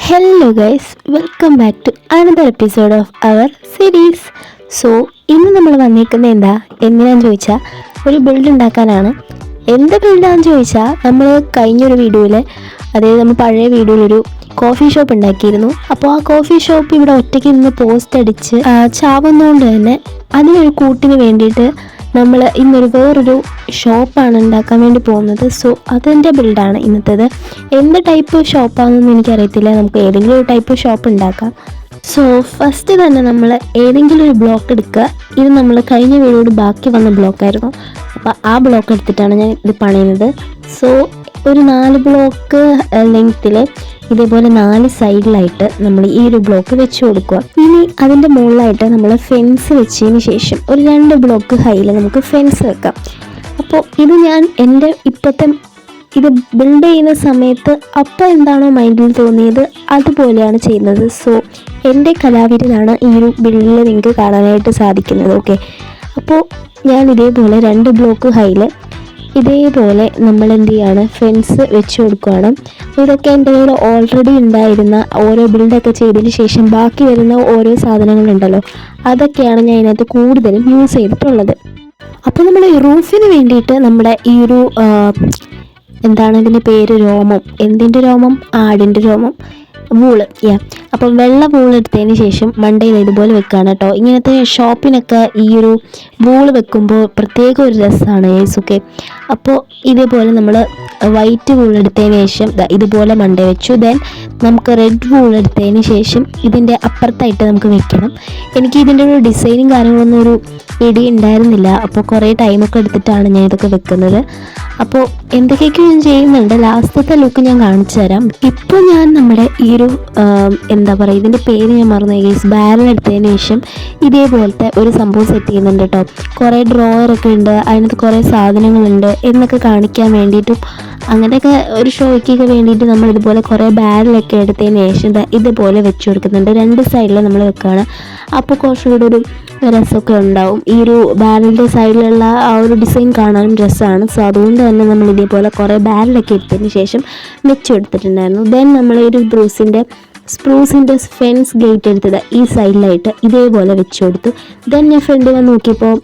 Hello guys, welcome back to another episode of our series. So ഇന്ന് നമ്മൾ വന്നിരിക്കുന്നത് എന്തിനാന്ന് ചോദിച്ചാൽ ഒരു ബിൽഡ് ഉണ്ടാക്കാനാണ്. എന്ത് ബിൽഡാണെന്ന് ചോദിച്ചാൽ നമ്മൾ കഴിഞ്ഞൊരു വീഡിയോയിൽ, അതായത് നമ്മൾ പഴയ വീഡിയോയിലൊരു കോഫി ഷോപ്പ് ഉണ്ടാക്കിയിരുന്നു. അപ്പോൾ ആ കോഫി ഷോപ്പ് ഇവിടെ ഒറ്റയ്ക്ക് നിന്ന് പോസ്റ്റ് അടിച്ച് ചാവുന്നതുകൊണ്ട് തന്നെ അതിനൊരു കൂട്ടിന് വേണ്ടിയിട്ട് നമ്മൾ ഇന്നൊരു വേറൊരു ഷോപ്പാണ് ഉണ്ടാക്കാൻ വേണ്ടി പോകുന്നത്. സോ അതിൻ്റെ ബിൽഡാണ് ഇന്നത്തേത്. എന്ത് ടൈപ്പ് ഷോപ്പാണെന്നൊന്നും എനിക്കറിയത്തില്ല, നമുക്ക് ഏതെങ്കിലും ഒരു ടൈപ്പ് ഷോപ്പ് ഉണ്ടാക്കാം. സോ ഫസ്റ്റ് തന്നെ നമ്മൾ ഏതെങ്കിലും ഒരു ബ്ലോക്ക് എടുക്കുക. ഇത് നമ്മൾ കഴിഞ്ഞ വീഡിയോട് ബാക്കി വന്ന ബ്ലോക്കായിരുന്നു. അപ്പോൾ ആ ബ്ലോക്ക് എടുത്തിട്ടാണ് ഞാൻ ഇത് പണിയുന്നത്. സോ ഒരു 4 ബ്ലോക്ക് ലെങ്ത്തിൽ ഇതേപോലെ 4 സൈഡിലായിട്ട് നമ്മൾ ഈ ഒരു ബ്ലോക്ക് വെച്ച് കൊടുക്കുക. ഇനി അതിൻ്റെ മുകളിലായിട്ട് നമ്മൾ ഫെൻസ് വെച്ചതിന് ശേഷം ഒരു 2 ബ്ലോക്ക് ഹൈയിൽ നമുക്ക് ഫെൻസ് വെക്കാം. അപ്പോൾ ഇത് ഞാൻ എൻ്റെ ഇപ്പോഴത്തെ ഇത് ബിൽഡ് ചെയ്യുന്ന സമയത്ത് അപ്പോൾ എന്താണോ മൈൻഡിൽ തോന്നിയത് അതുപോലെയാണ് ചെയ്യുന്നത്. സോ എൻ്റെ കലാവിരുതാണ് ഈ ഒരു ബിൽഡിൽ നിങ്ങൾക്ക് കാണാനായിട്ട് സാധിക്കുന്നത്. ഓക്കെ, അപ്പോൾ ഞാൻ ഇതേപോലെ 2 ബ്ലോക്ക് ഹൈയിൽ ഇതേപോലെ നമ്മൾ എന്ത് ചെയ്യാണ്, ഫെൻസ് വെച്ച് കൊടുക്കുകയാണ്. ഇതൊക്കെ എൻ്റെ കയ്യിൽ ഓൾറെഡി ഉണ്ടായിരുന്ന ഓരോ ബിൽഡൊക്കെ ചെയ്തതിന് ശേഷം ബാക്കി വരുന്ന ഓരോ സാധനങ്ങളുണ്ടല്ലോ, അതൊക്കെയാണ് ഞാൻ ഇതിനകത്ത് കൂടുതലും യൂസ് ചെയ്തിട്ടുള്ളത്. അപ്പോൾ നമ്മൾ റൂഫിന് വേണ്ടിയിട്ട് നമ്മുടെ ഈ ഒരു എന്താണ് ഇതിൻ്റെ പേര്, രോമം, എന്തിൻ്റെ രോമം, ആടിൻ്റെ രോമം, വൂള്. അപ്പം വെള്ള വൂൾ എടുത്തതിന് ശേഷം മണ്ടയിൽ ഇതുപോലെ വെക്കുകയാണ് കേട്ടോ. ഇങ്ങനത്തെ ഷോപ്പിനൊക്കെ ഈ ഒരു വൂള് വെക്കുമ്പോൾ പ്രത്യേക ഒരു രസമാണ് ഓക്കെ. അപ്പോൾ ഇതേപോലെ നമ്മൾ വൈറ്റ് വൂൾ എടുത്തതിന് ശേഷം ഇതുപോലെ മണ്ട വെച്ചു. ദെൻ നമുക്ക് റെഡ് വൂൾ എടുത്തതിന് ശേഷം ഇതിൻ്റെ അപ്പുറത്തായിട്ട് നമുക്ക് വെക്കണം. എനിക്ക് ഇതിൻ്റെ ഒരു ഡിസൈനും കാര്യങ്ങളൊന്നും ഒരു പിടി ഉണ്ടായിരുന്നില്ല. അപ്പോൾ കുറേ ടൈമൊക്കെ എടുത്തിട്ടാണ് ഞാൻ ഇതൊക്കെ വെക്കുന്നത്. അപ്പോൾ എന്തൊക്കെയൊക്കെ ഞാൻ ചെയ്യുന്നുണ്ട്, ലാസ്റ്റത്തെ ലുക്ക് ഞാൻ കാണിച്ചു തരാം. ഇപ്പോൾ ഞാൻ നമ്മുടെ ഈ ഒരു എന്താ പറയുക, ഇതിൻ്റെ പേര് ഞാൻ മറന്നു ഗൈസ്, ബാരൽ എടുത്തതിന് ശേഷം ഇതേപോലത്തെ ഒരു സംഭവം സെറ്റ് ചെയ്യുന്നുണ്ട് കേട്ടോ. കുറേ ഡ്രോയറൊക്കെ ഉണ്ട്, അതിനകത്ത് കുറേ സാധനങ്ങളുണ്ട് എന്നൊക്കെ കാണിക്കാൻ വേണ്ടിയിട്ടും അങ്ങനെയൊക്കെ ഒരു ഷോയ്ക്കൊക്കെ വേണ്ടിയിട്ട് നമ്മൾ ഇതുപോലെ കുറേ ബാരലൊക്കെ എടുത്തതിന് ശേഷം ഇതുപോലെ വെച്ച് കൊടുക്കുന്നുണ്ട്. 2 സൈഡിൽ നമ്മൾ വെക്കുകയാണ്. അപ്പോൾ കുറച്ചുകൂടി ഒരു രസമൊക്കെ ഉണ്ടാവും. ഈ ഒരു ബാരലിൻ്റെ സൈഡിലുള്ള ആ ഒരു ഡിസൈൻ കാണാനും രസമാണ്. സോ അതുകൊണ്ട് തന്നെ നമ്മൾ ഇതേപോലെ കുറേ ബാരലൊക്കെ എടുത്തതിന് ശേഷം വെച്ച് കൊടുത്തിട്ടുണ്ടായിരുന്നു. ദെൻ നമ്മൾ ഈ ഒരു സ്പ്രൂസിൻ്റെ ഫെൻസ് ഗേറ്റ് എടുത്തത് ഈ സൈഡിലായിട്ട് ഇതേപോലെ വെച്ച് കൊടുത്തു. ദെൻ ഞാൻ ഫ്രണ്ടിൽ വന്ന് നോക്കിയപ്പോൾ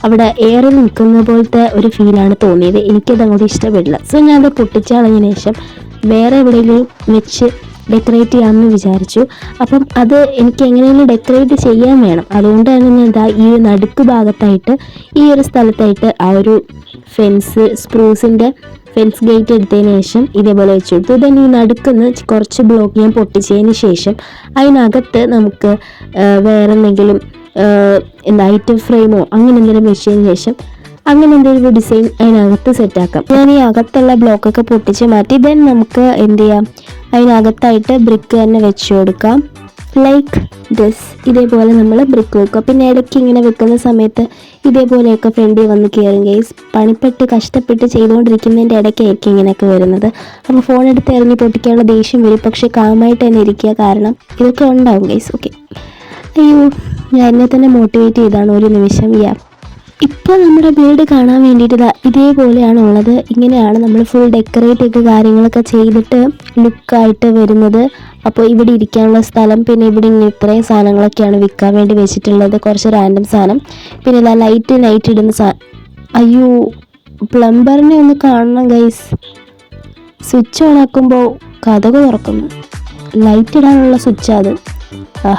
അവിടെ എയറിൽ നിൽക്കുന്ന പോലത്തെ ഒരു ഫീലാണ് തോന്നിയത്. എനിക്കത് അങ്ങോട്ട് ഇഷ്ടപ്പെടില്ല. സോ ഞാൻ അത് പൊട്ടിച്ചളഞ്ഞതിന് ശേഷം വേറെ എവിടെയെങ്കിലും വെച്ച് ഡെക്കറേറ്റ് ചെയ്യാമെന്ന് വിചാരിച്ചു. അപ്പം അത് എനിക്ക് എങ്ങനെയെങ്കിലും ഡെക്കറേറ്റ് ചെയ്യാൻ വേണം. അതുകൊണ്ട് തന്നെ ഞാൻ ഈ നടുക്ക് ഭാഗത്തായിട്ട് ഈ ഒരു സ്ഥലത്തായിട്ട് ആ ഒരു സ്പ്രൂസിൻ്റെ ഫെൻസ് ഗേറ്റ് എടുത്തതിന് ശേഷം ഇതേപോലെ വെച്ച് കൊടുത്തു. ദെൻ ഈ നടുക്കുന്ന് കുറച്ച് ബ്ലോക്ക് ഞാൻ പൊട്ടിച്ചതിന് ശേഷം അതിനകത്ത് നമുക്ക് വേറെ എന്തെങ്കിലും ഐറ്റം ഫ്രെയിമോ അങ്ങനെ എന്തെങ്കിലും വെച്ചതിന് ശേഷം അങ്ങനെ എന്തെങ്കിലും ഡിസൈൻ അതിനകത്ത് സെറ്റാക്കാം. ഞാൻ ഈ അകത്തുള്ള ബ്ലോക്കൊക്കെ പൊട്ടിച്ച് മാറ്റി. ദെൻ നമുക്ക് എന്ത് ചെയ്യാം, അതിനകത്തായിട്ട് ബ്രിക്ക് തന്നെ വെച്ച് കൊടുക്കാം. Like this. ഇതേപോലെ നമ്മൾ ബ്രിക്ക് വെക്കുക. പിന്നെ ഇടയ്ക്ക് ഇങ്ങനെ വെക്കുന്ന സമയത്ത് ഇതേപോലെയൊക്കെ ഫ്രണ്ടിൽ വന്ന് കയറും ഗൈസ്. പണിപ്പെട്ട് കഷ്ടപ്പെട്ട് ചെയ്തുകൊണ്ടിരിക്കുന്നതിൻ്റെ ഇടയ്ക്കായിരിക്കും ഇങ്ങനെയൊക്കെ വരുന്നത്. അപ്പോൾ ഫോൺ എടുത്ത് ഇറങ്ങി പൊട്ടിക്കാനുള്ള ദേഷ്യം വരും. പക്ഷേ കാമായിട്ട് തന്നെ ഇരിക്കുക, കാരണം ഇതൊക്കെ ഉണ്ടാവും ഗൈസ്. ഓക്കെ, അയ്യോ, ഞാൻ എന്നെ തന്നെ മോട്ടിവേറ്റ് ചെയ്താണ് ഒരു നിമിഷം. ഇപ്പോൾ നമ്മുടെ ബിൽഡ് കാണാൻ വേണ്ടിയിട്ട് ഇതേപോലെയാണ് ഉള്ളത്. ഇങ്ങനെയാണ് നമ്മൾ ഫുൾ ഡെക്കറേറ്റ് ഒക്കെ കാര്യങ്ങളൊക്കെ ചെയ്തിട്ട് ലുക്കായിട്ട് വരുന്നത്. അപ്പോൾ ഇവിടെ ഇരിക്കാനുള്ള സ്ഥലം, പിന്നെ ഇവിടെ ഇങ്ങനെ ഇത്രയും സാധനങ്ങളൊക്കെയാണ് വിൽക്കാൻ വേണ്ടി വെച്ചിട്ടുള്ളത്. കുറച്ച് റാൻഡം സാധനം, പിന്നെ നൈറ്റ് ഇടുന്ന അയ്യോ, പ്ലംബറിനെ ഒന്ന് കാണണം ഗൈസ്. സ്വിച്ച് ഓൺ ആക്കുമ്പോൾ കതക് തുറക്കുന്നു. ലൈറ്റ് ഇടാനുള്ള സ്വിച്ചാണ് അത്.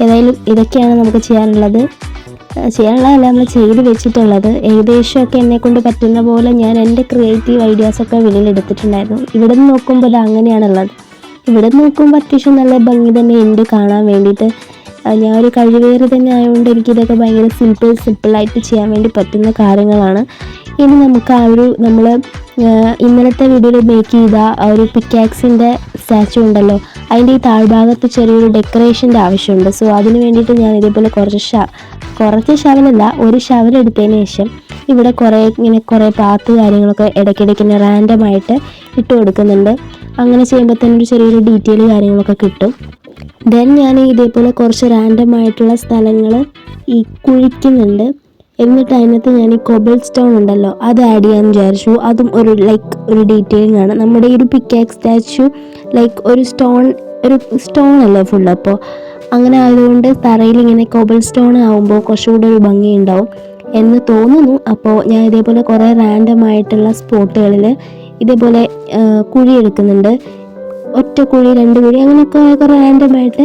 ഏതായാലും ഇതൊക്കെയാണ് നമുക്ക് ചെയ്യാനുള്ളതല്ല, നമ്മൾ ചെയ്ത് വെച്ചിട്ടുള്ളത്. ഏകദേശമൊക്കെ എന്നെക്കൊണ്ട് പറ്റുന്ന പോലെ ഞാൻ എൻ്റെ ക്രിയേറ്റീവ് ഐഡിയാസൊക്കെ വെളിയിലെടുത്തിട്ടുണ്ടായിരുന്നു. ഇവിടെ നിന്ന് നോക്കുമ്പോൾ അത് അങ്ങനെയാണുള്ളത്. ഇവിടെ നോക്കുമ്പോൾ അത്യാവശ്യം നല്ല ഭംഗി തന്നെ ഉണ്ട് കാണാൻ വേണ്ടിയിട്ട്. ഞാൻ ഒരു കഴിവേറി തന്നെ ആയതുകൊണ്ട് എനിക്കിതൊക്കെ ഭയങ്കര സിമ്പിളായിട്ട് ചെയ്യാൻ വേണ്ടി പറ്റുന്ന കാര്യങ്ങളാണ്. ഇനി നമുക്ക് നമ്മൾ ഇന്നലത്തെ വീഡിയോയിൽ മേക്ക് ചെയ്ത ആ ഒരു പിക്കാക്സിൻ്റെ സ്റ്റാച്ചു ഉണ്ടല്ലോ, അതിൻ്റെ ഈ താഴ്ഭാഗത്ത് ചെറിയൊരു ഡെക്കറേഷൻ്റെ ആവശ്യമുണ്ട്. സോ അതിന് വേണ്ടിയിട്ട് ഞാൻ ഇതേപോലെ കുറച്ച് ഷവലല്ല, ഒരു ഷവൽ എടുത്തതിന് ശേഷം ഇവിടെ കുറേ പാത്ത് കാര്യങ്ങളൊക്കെ ഇടയ്ക്കിടയ്ക്ക് ഇങ്ങനെ റാൻഡമായിട്ട് ഇട്ട് കൊടുക്കുന്നുണ്ട്. അങ്ങനെ ചെയ്യുമ്പോൾ തന്നെ ഒരു ചെറിയൊരു ഡീറ്റെയിൽ കാര്യങ്ങളൊക്കെ കിട്ടും. ദെൻ ഞാൻ ഇതേപോലെ കുറച്ച് റാൻഡമായിട്ടുള്ള സ്ഥലങ്ങൾ ഈ കുഴിക്കുന്നുണ്ട്. എന്നിട്ട് അതിനകത്ത് ഞാൻ ഈ കോബിൾ സ്റ്റോൺ ഉണ്ടല്ലോ അത് ആഡ് ചെയ്യാൻ വിചാരിച്ചു. അതും ഒരു ഡീറ്റെയിലിംഗ് ആണ്. നമ്മുടെ ഈ ഒരു പിക്കാക്സ് സ്റ്റാച്ചു ഒരു സ്റ്റോൺ അല്ലേ ഫുൾ. അപ്പോൾ അങ്ങനെ ആയതുകൊണ്ട് തറയിൽ ഇങ്ങനെ കോബിൾ സ്റ്റോൺ ആകുമ്പോൾ കുറച്ചുകൂടെ ഒരു ഭംഗി ഉണ്ടാവും എന്ന് തോന്നുന്നു. അപ്പോൾ ഞാൻ ഇതേപോലെ കുറേ റാൻഡം ആയിട്ടുള്ള സ്പോട്ടുകളിൽ ഇതേപോലെ കുഴി എടുക്കുന്നുണ്ട്. ഒറ്റ കുഴി, 2 കുഴി, അങ്ങനെയൊക്കെ കുറേ റാൻഡമായിട്ട്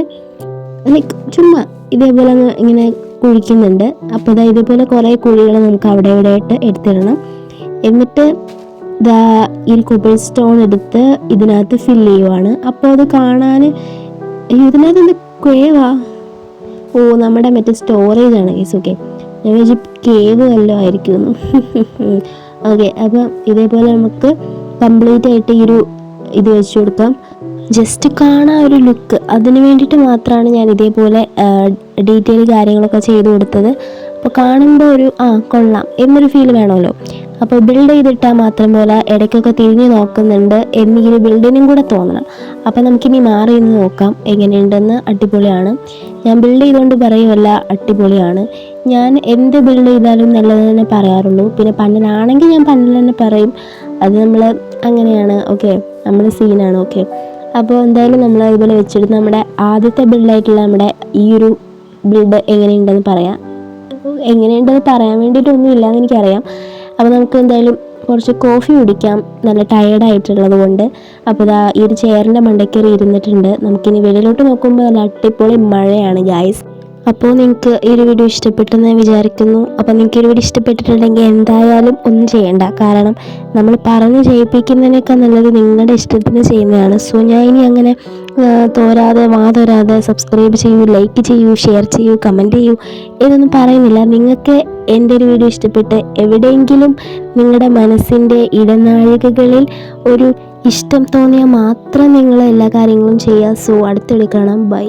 ചുമ്മാ ഇതേപോലെ ഇങ്ങനെ കുഴിക്കുന്നുണ്ട്. അപ്പോൾ ഇതേപോലെ കുറേ കുഴികൾ നമുക്ക് അവിടെ ഇവിടെ ആയിട്ട് എടുത്തിടണം. എന്നിട്ട് ഈ കോബിൾ സ്റ്റോൺ എടുത്ത് ഇതിനകത്ത് ഫില്ല് ചെയ്യുവാണ്. അപ്പോൾ അത് കാണാൻ ഇതിനകത്ത് എന്ത് കേവാ, നമ്മുടെ മറ്റേ സ്റ്റോറേജ് ആണ് ഗൈസ്. ഓക്കെ, ഞാൻ വിചാരിച്ചു കേവ് വല്ലതും ആയിരിക്കുന്നു. ഓക്കെ, അപ്പം ഇതേപോലെ നമുക്ക് കംപ്ലീറ്റ് ആയിട്ട് ഈ ഒരു ഇത് വെച്ച് കൊടുക്കാം. ജസ്റ്റ് കാണാൻ ഒരു ലുക്ക്, അതിന് വേണ്ടിയിട്ട് മാത്രമാണ് ഞാൻ ഇതേപോലെ ഡീറ്റെയിൽ കാര്യങ്ങളൊക്കെ ചെയ്ത് കൊടുത്തത്. അപ്പോൾ കാണുമ്പോൾ ഒരു കൊള്ളാം എന്നൊരു ഫീൽ വേണമല്ലോ. അപ്പോൾ ബിൽഡ് ചെയ്തിട്ടാൽ മാത്രം പോലെ ഇടയ്ക്കൊക്കെ തിരിഞ്ഞ് നോക്കുന്നുണ്ട് എന്നീ ബിൽഡിനും കൂടെ തോന്നണം. അപ്പോൾ നമുക്കിനി മാറി നിന്ന് നോക്കാം എങ്ങനെയുണ്ടെന്ന്. അടിപൊളിയാണ്. ഞാൻ ബിൽഡ് ചെയ്തുകൊണ്ട് പറയുമല്ല, അടിപൊളിയാണ്. ഞാൻ എന്ത് ബിൽഡ് ചെയ്താലും നല്ലത് തന്നെ പറയാറുള്ളൂ. പിന്നെ പന്നലാണെങ്കിൽ ഞാൻ പന്നൽ തന്നെ പറയും. അത് നമ്മൾ അങ്ങനെയാണ്. ഓക്കെ, നമ്മൾ സീനാണ്. ഓക്കെ, അപ്പോൾ എന്തായാലും നമ്മൾ അതുപോലെ വെച്ചിട്ട് നമ്മുടെ ആദ്യത്തെ ബിൽഡായിട്ടുള്ള നമ്മുടെ ഈ ഒരു ബിൽഡ് എങ്ങനെയുണ്ടെന്ന് പറയാൻ വേണ്ടിയിട്ടൊന്നും ഇല്ലയെന്ന് എനിക്കറിയാം. അപ്പോൾ നമുക്ക് എന്തായാലും കുറച്ച് കോഫി കുടിക്കാം, നല്ല ടയേർഡായിട്ടുള്ളത് കൊണ്ട്. അപ്പോൾ ഈ ഒരു ചെയറിൻ്റെ മണ്ടയ്ക്കറി ഇരുന്നിട്ടുണ്ട്. നമുക്കിനി വെളിയിലോട്ട് നോക്കുമ്പോൾ നല്ല അടിപൊളി മഴയാണ് ഗായ്സ്. അപ്പോൾ നിങ്ങൾക്ക് ഈ ഒരു വീഡിയോ ഇഷ്ടപ്പെട്ടെന്ന് ഞാൻ വിചാരിക്കുന്നു. അപ്പോൾ നിങ്ങൾക്ക് ഈ ഒരു വീഡിയോ ഇഷ്ടപ്പെട്ടിട്ടുണ്ടെങ്കിൽ എന്തായാലും ഒന്നും ചെയ്യണ്ട. കാരണം നമ്മൾ പറഞ്ഞ് ചെയ്യിപ്പിക്കുന്നതിനേക്കാൾ നല്ലത് നിങ്ങളുടെ ഇഷ്ടത്തിന് ചെയ്യുന്നതാണ്. സോ ഞാൻ ഇനി അങ്ങനെ തോരാതെ സബ്സ്ക്രൈബ് ചെയ്യൂ, ലൈക്ക് ചെയ്യൂ, ഷെയർ ചെയ്യൂ, കമൻറ്റ് ചെയ്യൂ ഇതൊന്നും പറയുന്നില്ല. നിങ്ങൾക്ക് എൻ്റെ ഒരു വീഡിയോ ഇഷ്ടപ്പെട്ട് എവിടെയെങ്കിലും നിങ്ങളുടെ മനസ്സിൻ്റെ ഇടനാഴികകളിൽ ഒരു ഇഷ്ടം തോന്നിയാൽ മാത്രം നിങ്ങൾ എല്ലാ കാര്യങ്ങളും ചെയ്യുക. സോ അടുത്തിടെ കാണാം. ബൈ.